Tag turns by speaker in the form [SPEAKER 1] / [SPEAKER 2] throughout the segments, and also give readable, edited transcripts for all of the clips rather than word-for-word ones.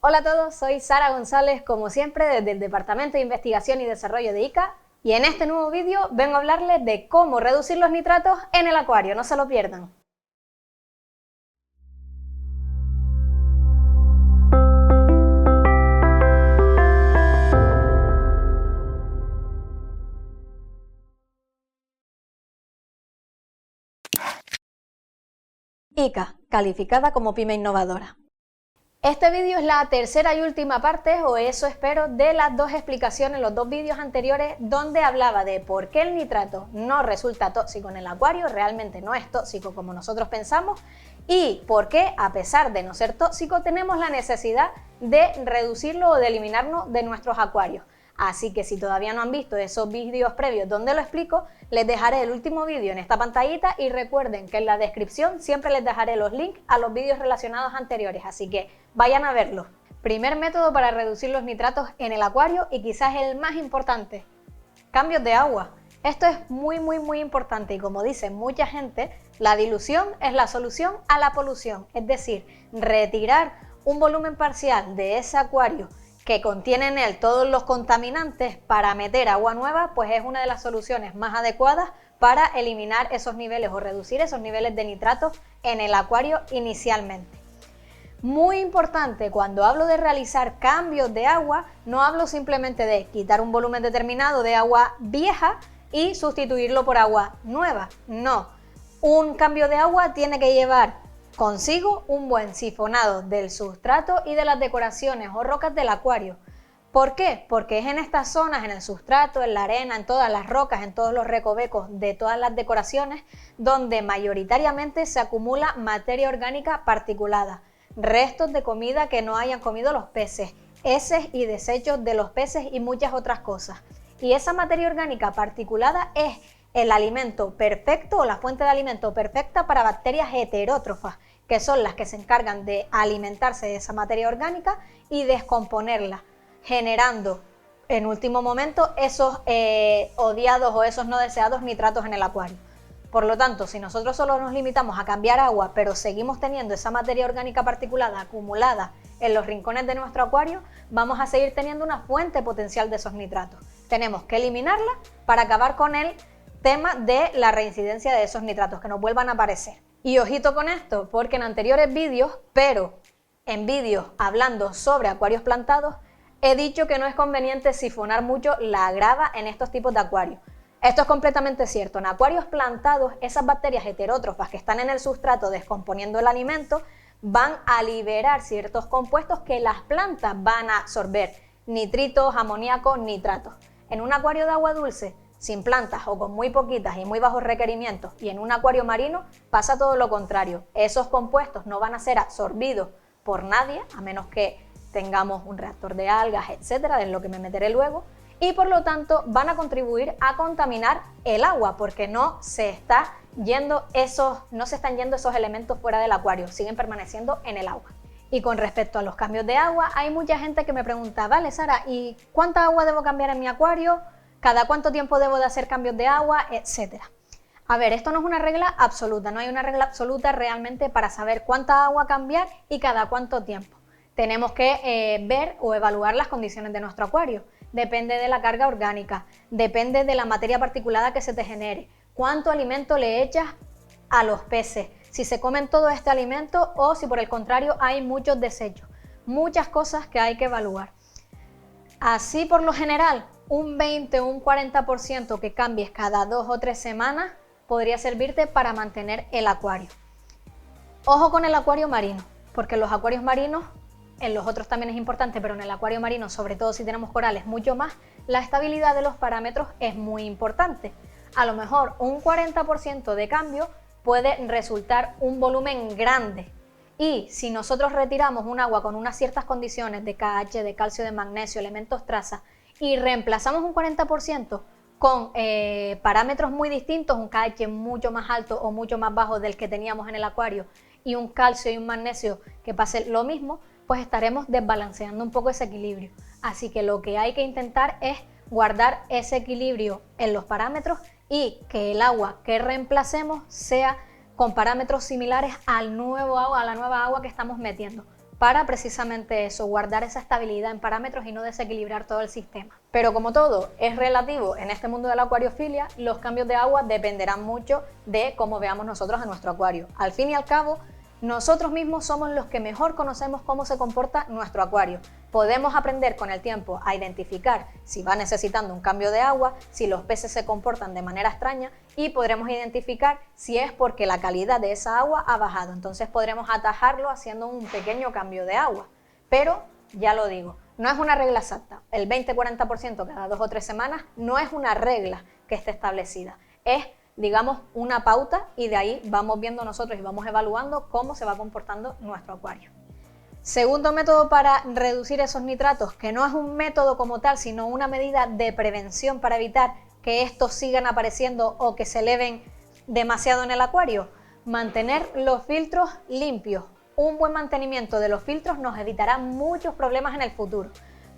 [SPEAKER 1] Hola a todos, soy Sara González, como siempre desde el Departamento de Investigación y Desarrollo de ICA, y en este nuevo vídeo vengo a hablarles de cómo reducir los nitratos en el acuario, no se lo pierdan. ICA, calificada como pyme innovadora. Este vídeo es la tercera y última parte, o eso espero, de las dos explicaciones, los dos vídeos anteriores, donde hablaba de por qué el nitrato no resulta tóxico en el acuario, realmente no es tóxico como nosotros pensamos, y por qué, a pesar de no ser tóxico, tenemos la necesidad de reducirlo o de eliminarlo de nuestros acuarios. Así que si todavía no han visto esos vídeos previos donde lo explico, les dejaré el último vídeo en esta pantallita y recuerden que en la descripción siempre les dejaré los links a los vídeos relacionados anteriores, así que vayan a verlos. Primer método para reducir los nitratos en el acuario y quizás el más importante, cambios de agua. Esto es muy importante y como dice mucha gente, la dilución es la solución a la polución, es decir, retirar un volumen parcial de ese acuario que contiene en él todos los contaminantes para meter agua nueva, pues es una de las soluciones más adecuadas para eliminar esos niveles o reducir esos niveles de nitratos en el acuario inicialmente. Muy importante, cuando hablo de realizar cambios de agua, no hablo simplemente de quitar un volumen determinado de agua vieja y sustituirlo por agua nueva, no. Un cambio de agua tiene que llevar consigo un buen sifonado del sustrato y de las decoraciones o rocas del acuario. ¿Por qué? Porque es en estas zonas, en el sustrato, en la arena, en todas las rocas, en todos los recovecos de todas las decoraciones, donde mayoritariamente se acumula materia orgánica particulada, restos de comida que no hayan comido los peces, heces y desechos de los peces y muchas otras cosas. Y esa materia orgánica particulada es el alimento perfecto o la fuente de alimento perfecta para bacterias heterótrofas, que son las que se encargan de alimentarse de esa materia orgánica y descomponerla, generando en último momento esos odiados o esos no deseados nitratos en el acuario. Por lo tanto, si nosotros solo nos limitamos a cambiar agua, pero seguimos teniendo esa materia orgánica particulada acumulada en los rincones de nuestro acuario, vamos a seguir teniendo una fuente potencial de esos nitratos. Tenemos que eliminarla para acabar con el tema de la reincidencia de esos nitratos, que nos vuelvan a aparecer. Y ojito con esto, porque en anteriores vídeos, pero en vídeos hablando sobre acuarios plantados, he dicho que no es conveniente sifonar mucho la grava en estos tipos de acuarios. Esto es completamente cierto. En acuarios plantados, esas bacterias heterótrofas que están en el sustrato descomponiendo el alimento van a liberar ciertos compuestos que las plantas van a absorber, nitritos, amoníacos, nitratos. En un acuario de agua dulce, sin plantas o con muy poquitas y muy bajos requerimientos, y en un acuario marino pasa todo lo contrario. Esos compuestos no van a ser absorbidos por nadie, a menos que tengamos un reactor de algas, etcétera, en lo que me meteré luego, y por lo tanto van a contribuir a contaminar el agua, porque no se están yendo esos elementos fuera del acuario, siguen permaneciendo en el agua. Y con respecto a los cambios de agua, hay mucha gente que me pregunta, vale Sara, ¿y cuánta agua debo cambiar en mi acuario? ¿Cada cuánto tiempo debo de hacer cambios de agua? Etcétera. A ver, esto no es una regla absoluta, no hay una regla absoluta realmente para saber cuánta agua cambiar y cada cuánto tiempo. Tenemos que ver o evaluar las condiciones de nuestro acuario. Depende de la carga orgánica, depende de la materia particulada que se te genere, cuánto alimento le echas a los peces, si se comen todo este alimento o si por el contrario hay muchos desechos. Muchas cosas que hay que evaluar. Así por lo general, un 20 o un 40% que cambies cada 2 o 3 semanas podría servirte para mantener el acuario. Ojo con el acuario marino, porque los acuarios marinos, en los otros también es importante, pero en el acuario marino, sobre todo si tenemos corales, mucho más, la estabilidad de los parámetros es muy importante. A lo mejor un 40% de cambio puede resultar un volumen grande. Y si nosotros retiramos un agua con unas ciertas condiciones de KH, de calcio, de magnesio, elementos traza, y reemplazamos un 40% con parámetros muy distintos, un KH mucho más alto o mucho más bajo del que teníamos en el acuario y un calcio y un magnesio que pase lo mismo, pues estaremos desbalanceando un poco ese equilibrio. Así que lo que hay que intentar es guardar ese equilibrio en los parámetros y que el agua que reemplacemos sea con parámetros similares al nuevo agua, a la nueva agua que estamos metiendo, para precisamente eso, guardar esa estabilidad en parámetros y no desequilibrar todo el sistema. Pero como todo es relativo en este mundo de la acuariofilia, los cambios de agua dependerán mucho de cómo veamos nosotros a nuestro acuario. Al fin y al cabo, nosotros mismos somos los que mejor conocemos cómo se comporta nuestro acuario. Podemos aprender con el tiempo a identificar si va necesitando un cambio de agua, si los peces se comportan de manera extraña y podremos identificar si es porque la calidad de esa agua ha bajado. Entonces podremos atajarlo haciendo un pequeño cambio de agua. Pero, ya lo digo, no es una regla exacta. El 20-40% cada 2 o 3 semanas no es una regla que esté establecida. Es, digamos, una pauta y de ahí vamos viendo nosotros y vamos evaluando cómo se va comportando nuestro acuario. Segundo método para reducir esos nitratos, que no es un método como tal, sino una medida de prevención para evitar que estos sigan apareciendo o que se eleven demasiado en el acuario, mantener los filtros limpios. Un buen mantenimiento de los filtros nos evitará muchos problemas en el futuro,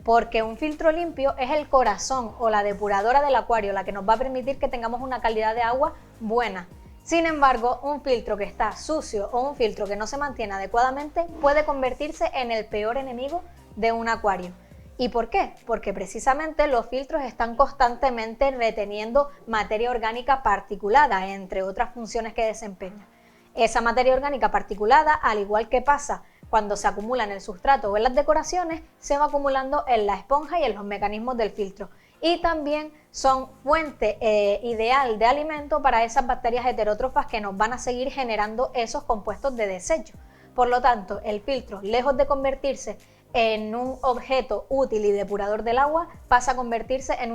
[SPEAKER 1] porque un filtro limpio es el corazón o la depuradora del acuario, la que nos va a permitir que tengamos una calidad de agua buena. Sin embargo, un filtro que está sucio o un filtro que no se mantiene adecuadamente puede convertirse en el peor enemigo de un acuario. ¿Y por qué? Porque precisamente los filtros están constantemente reteniendo materia orgánica particulada, entre otras funciones que desempeñan. Esa materia orgánica particulada, al igual que pasa cuando se acumula en el sustrato o en las decoraciones, se va acumulando en la esponja y en los mecanismos del filtro. Y también son fuente ideal de alimento para esas bacterias heterótrofas que nos van a seguir generando esos compuestos de desecho. Por lo tanto, el filtro, lejos de convertirse en un objeto útil y depurador del agua, pasa a convertirse en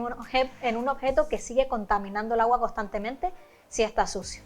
[SPEAKER 1] un objeto que sigue contaminando el agua constantemente si está sucio.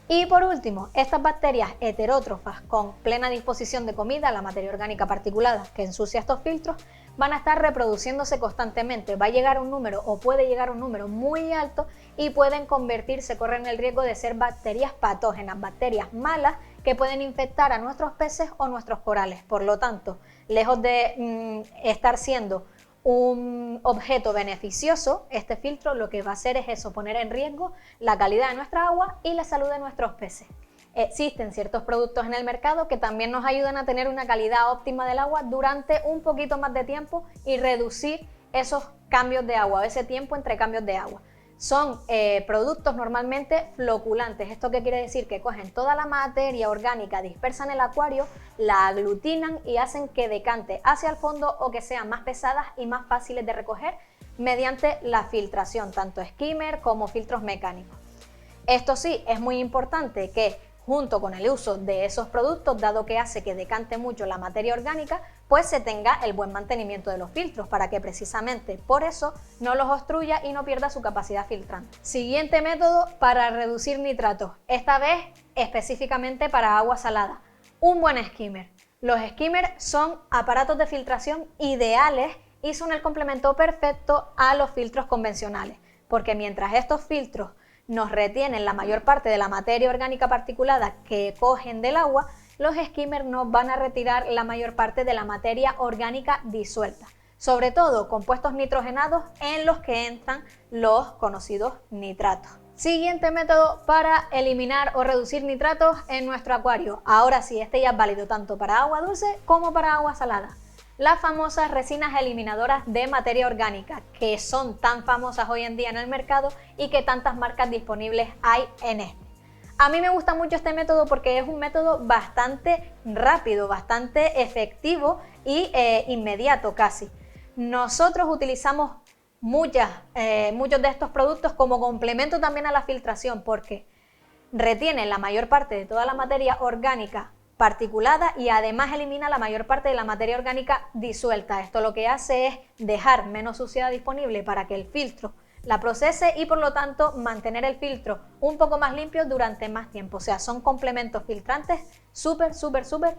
[SPEAKER 1] Y por último, estas bacterias heterótrofas con plena disposición de comida, la materia orgánica particulada que ensucia estos filtros, van a estar reproduciéndose constantemente. Va a llegar un número o puede llegar un número muy alto y pueden convertirse, corren el riesgo de ser bacterias patógenas, bacterias malas que pueden infectar a nuestros peces o nuestros corales. Por lo tanto, lejos de estar siendo un objeto beneficioso, este filtro lo que va a hacer es eso, poner en riesgo la calidad de nuestra agua y la salud de nuestros peces. Existen ciertos productos en el mercado que también nos ayudan a tener una calidad óptima del agua durante un poquito más de tiempo y reducir esos cambios de agua, ese tiempo entre cambios de agua. Son productos normalmente floculantes. ¿Esto qué quiere decir? Que cogen toda la materia orgánica dispersa en el acuario, la aglutinan y hacen que decante hacia el fondo o que sean más pesadas y más fáciles de recoger mediante la filtración, tanto skimmer como filtros mecánicos. Esto sí, es muy importante que junto con el uso de esos productos, dado que hace que decante mucho la materia orgánica, pues se tenga el buen mantenimiento de los filtros para que precisamente por eso no los obstruya y no pierda su capacidad filtrante. Siguiente método para reducir nitratos, esta vez específicamente para agua salada, un buen skimmer. Los skimmers son aparatos de filtración ideales y son el complemento perfecto a los filtros convencionales, porque mientras estos filtros nos retienen la mayor parte de la materia orgánica particulada que cogen del agua, los skimmers nos van a retirar la mayor parte de la materia orgánica disuelta, sobre todo compuestos nitrogenados en los que entran los conocidos nitratos. Siguiente método para eliminar o reducir nitratos en nuestro acuario. Ahora sí, este ya es válido tanto para agua dulce como para agua salada. Las famosas resinas eliminadoras de materia orgánica, que son tan famosas hoy en día en el mercado y que tantas marcas disponibles hay en este. A mí me gusta mucho este método porque es un método bastante rápido, bastante efectivo y inmediato casi. Nosotros utilizamos muchos de estos productos como complemento también a la filtración porque retienen la mayor parte de toda la materia orgánica particulada y además elimina la mayor parte de la materia orgánica disuelta. Esto lo que hace es dejar menos suciedad disponible para que el filtro la procese y por lo tanto mantener el filtro un poco más limpio durante más tiempo. O sea, son complementos filtrantes súper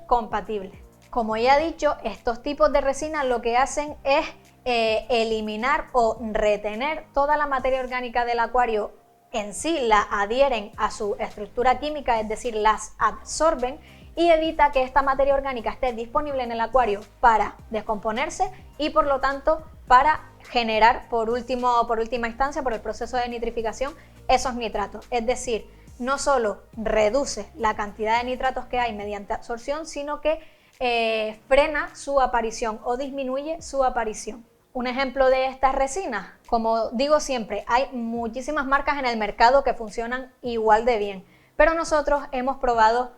[SPEAKER 1] compatibles. Como ya he dicho, estos tipos de resinas lo que hacen es eliminar o retener toda la materia orgánica del acuario en sí, la adhieren a su estructura química, es decir, las absorben y evita que esta materia orgánica esté disponible en el acuario para descomponerse y por lo tanto para generar por última instancia, por el proceso de nitrificación, esos nitratos. Es decir, no solo reduce la cantidad de nitratos que hay mediante absorción, sino que frena su aparición o disminuye su aparición. Un ejemplo de estas resinas, como digo siempre, hay muchísimas marcas en el mercado que funcionan igual de bien, pero nosotros hemos probado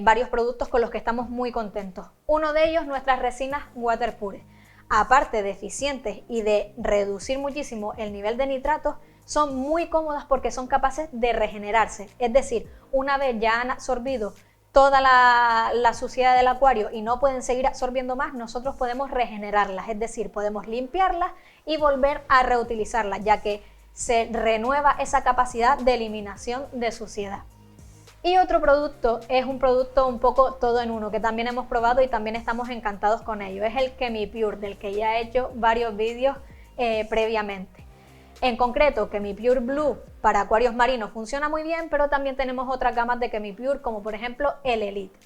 [SPEAKER 1] varios productos con los que estamos muy contentos. Uno de ellos, nuestras resinas Waterpure. Aparte de eficientes y de reducir muchísimo el nivel de nitratos, son muy cómodas porque son capaces de regenerarse. Es decir, una vez ya han absorbido toda la suciedad del acuario y no pueden seguir absorbiendo más, nosotros podemos regenerarlas, es decir, podemos limpiarlas y volver a reutilizarlas, ya que se renueva esa capacidad de eliminación de suciedad. Y otro producto es un producto un poco todo en uno, que también hemos probado y también estamos encantados con ello. Es el ChemiPure, del que ya he hecho varios vídeos previamente. En concreto, ChemiPure Blue para acuarios marinos funciona muy bien, pero también tenemos otras gamas de ChemiPure, como por ejemplo el Elite.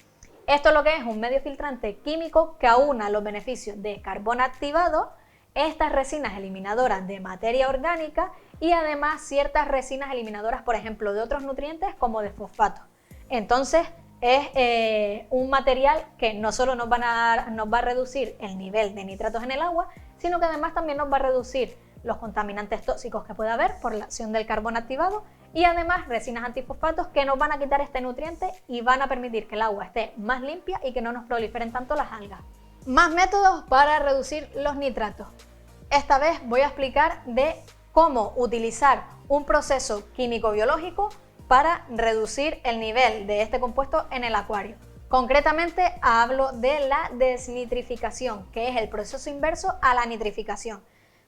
[SPEAKER 1] Esto lo que es un medio filtrante químico que aúna los beneficios de carbón activado, estas resinas eliminadoras de materia orgánica y además ciertas resinas eliminadoras, por ejemplo, de otros nutrientes como de fosfato. Entonces es un material que no solo nos va a reducir el nivel de nitratos en el agua, sino que además también nos va a reducir los contaminantes tóxicos que pueda haber por la acción del carbón activado y además resinas antifosfatos que nos van a quitar este nutriente y van a permitir que el agua esté más limpia y que no nos proliferen tanto las algas. Más métodos para reducir los nitratos. Esta vez voy a explicar de cómo utilizar un proceso químico-biológico para reducir el nivel de este compuesto en el acuario. Concretamente hablo de la desnitrificación, que es el proceso inverso a la nitrificación.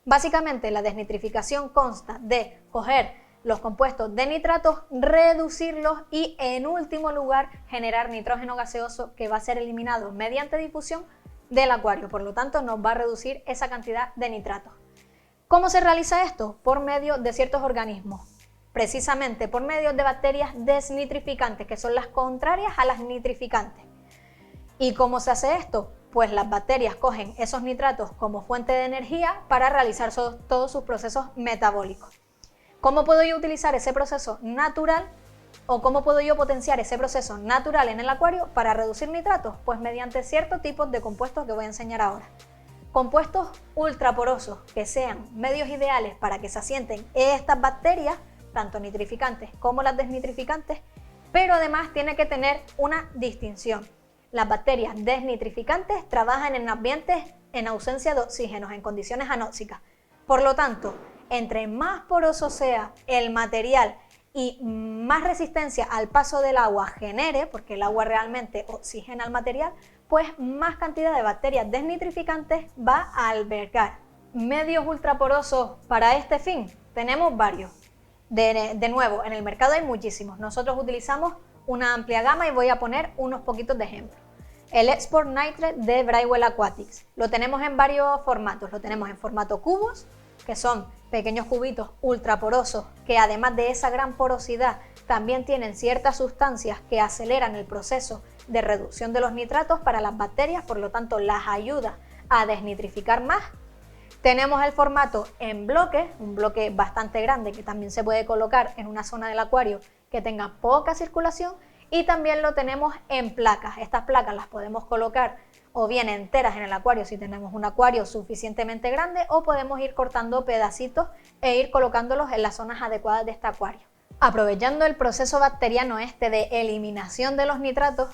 [SPEAKER 1] Básicamente la desnitrificación consta de coger los compuestos de nitratos, reducirlos y en último lugar generar nitrógeno gaseoso que va a ser eliminado mediante difusión del acuario, por lo tanto nos va a reducir esa cantidad de nitratos. ¿Cómo se realiza esto? Por medio de ciertos organismos, precisamente por medio de bacterias desnitrificantes, que son las contrarias a las nitrificantes. ¿Y cómo se hace esto? Pues las bacterias cogen esos nitratos como fuente de energía para realizar todos sus procesos metabólicos. ¿Cómo puedo yo utilizar ese proceso natural o cómo puedo yo potenciar ese proceso natural en el acuario para reducir nitratos? Pues mediante ciertos tipos de compuestos que voy a enseñar ahora. Compuestos ultraporosos que sean medios ideales para que se asienten estas bacterias, tanto nitrificantes como las desnitrificantes, pero además tiene que tener una distinción. Las bacterias desnitrificantes trabajan en ambientes en ausencia de oxígenos, en condiciones anóxicas. Por lo tanto, entre más poroso sea el material y más resistencia al paso del agua genere, porque el agua realmente oxigena el material, pues más cantidad de bacterias desnitrificantes va a albergar. Medios ultraporosos para este fin tenemos varios. De nuevo, en el mercado hay muchísimos. Nosotros utilizamos una amplia gama y voy a poner unos poquitos de ejemplos. El Export Nitrate de Brightwell Aquatics. Lo tenemos en varios formatos. Lo tenemos en formato cubos, que son pequeños cubitos ultraporosos que además de esa gran porosidad también tienen ciertas sustancias que aceleran el proceso de reducción de los nitratos para las bacterias, por lo tanto las ayuda a desnitrificar más. Tenemos el formato en bloque, un bloque bastante grande que también se puede colocar en una zona del acuario que tenga poca circulación, y también lo tenemos en placas. Estas placas las podemos colocar o bien enteras en el acuario si tenemos un acuario suficientemente grande, o podemos ir cortando pedacitos e ir colocándolos en las zonas adecuadas de este acuario. Aprovechando el proceso bacteriano este de eliminación de los nitratos,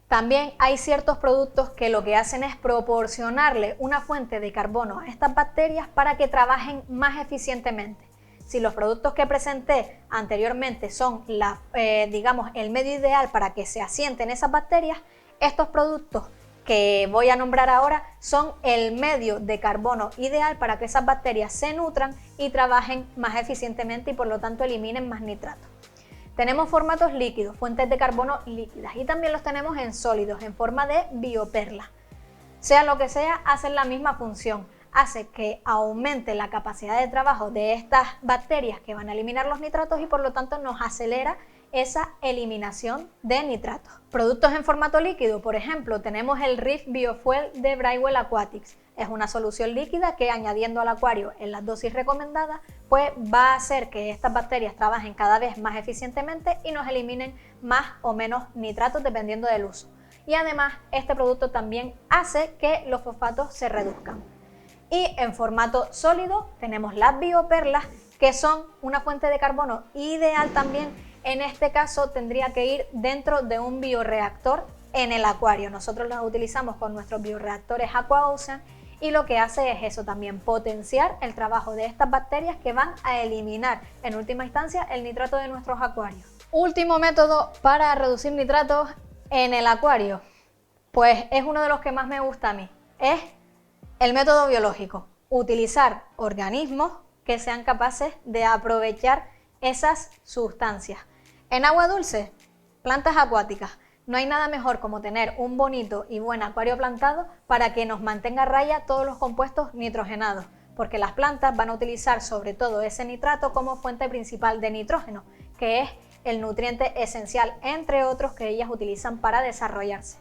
[SPEAKER 1] también hay ciertos productos que lo que hacen es proporcionarle una fuente de carbono a estas bacterias para que trabajen más eficientemente. Si los productos que presenté anteriormente son digamos, el medio ideal para que se asienten esas bacterias, estos productos que voy a nombrar ahora son el medio de carbono ideal para que esas bacterias se nutran y trabajen más eficientemente y por lo tanto eliminen más nitratos. Tenemos formatos líquidos, fuentes de carbono líquidas, y también los tenemos en sólidos, en forma de bioperla. Sea lo que sea, hacen la misma función. Hace que aumente la capacidad de trabajo de estas bacterias que van a eliminar los nitratos y por lo tanto nos acelera esa eliminación de nitratos. Productos en formato líquido, por ejemplo, tenemos el Reef Biofuel de Brightwell Aquatics. Es una solución líquida que, añadiendo al acuario en las dosis recomendadas, pues va a hacer que estas bacterias trabajen cada vez más eficientemente y nos eliminen más o menos nitratos dependiendo del uso. y además este producto también hace que los fosfatos se reduzcan. Y en formato sólido tenemos las bioperlas, que son una fuente de carbono ideal también. En este caso tendría que ir dentro de un bioreactor en el acuario. Nosotros las utilizamos con nuestros bioreactores AquaOcean y lo que hace es eso también, potenciar el trabajo de estas bacterias que van a eliminar en última instancia el nitrato de nuestros acuarios. Último método para reducir nitratos en el acuario, pues es uno de los que más me gusta a mí, es el método biológico. Utilizar organismos que sean capaces de aprovechar esas sustancias. En agua dulce, plantas acuáticas. No hay nada mejor como tener un bonito y buen acuario plantado para que nos mantenga a raya todos los compuestos nitrogenados, porque las plantas van a utilizar sobre todo ese nitrato como fuente principal de nitrógeno, que es el nutriente esencial, entre otros, que ellas utilizan para desarrollarse.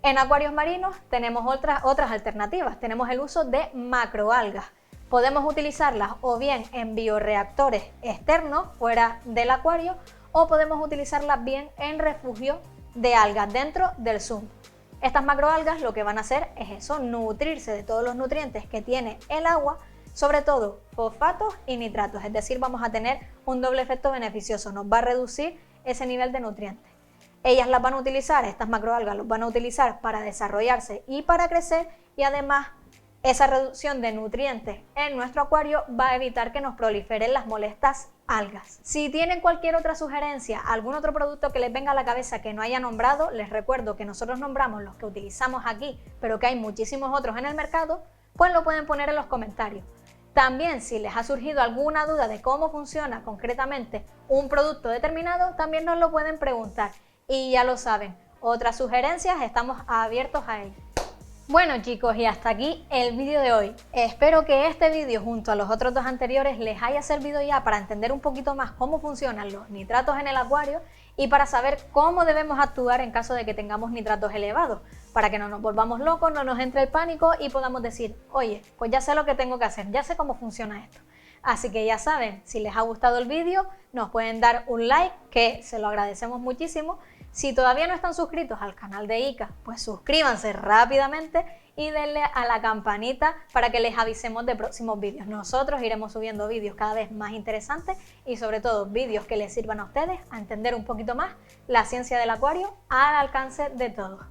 [SPEAKER 1] En acuarios marinos tenemos otras alternativas. Tenemos el uso de macroalgas. Podemos utilizarlas o bien en bioreactores externos fuera del acuario o podemos utilizarlas bien en refugio de algas dentro del sump. Estas macroalgas lo que van a hacer es eso, nutrirse de todos los nutrientes que tiene el agua, sobre todo fosfatos y nitratos, es decir, vamos a tener un doble efecto beneficioso, nos va a reducir ese nivel de nutrientes. Ellas las van a utilizar, estas macroalgas los van a utilizar para desarrollarse y para crecer, y además esa reducción de nutrientes en nuestro acuario va a evitar que nos proliferen las molestas algas. Si tienen cualquier otra sugerencia, algún otro producto que les venga a la cabeza que no haya nombrado, les recuerdo que nosotros nombramos los que utilizamos aquí, pero que hay muchísimos otros en el mercado, pues lo pueden poner en los comentarios. También, si les ha surgido alguna duda de cómo funciona concretamente un producto determinado, también nos lo pueden preguntar. Y ya lo saben, otras sugerencias, estamos abiertos a ello. Bueno chicos, y hasta aquí el vídeo de hoy. Espero que este vídeo junto a los otros dos anteriores les haya servido ya para entender un poquito más cómo funcionan los nitratos en el acuario y para saber cómo debemos actuar en caso de que tengamos nitratos elevados, para que no nos volvamos locos, no nos entre el pánico y podamos decir, oye, pues ya sé lo que tengo que hacer, ya sé cómo funciona esto. Así que ya saben, si les ha gustado el vídeo, nos pueden dar un like, que se lo agradecemos muchísimo. Si todavía no están suscritos al canal de ICA, pues suscríbanse rápidamente y denle a la campanita para que les avisemos de próximos vídeos. Nosotros iremos subiendo vídeos cada vez más interesantes y sobre todo vídeos que les sirvan a ustedes a entender un poquito más la ciencia del acuario al alcance de todos.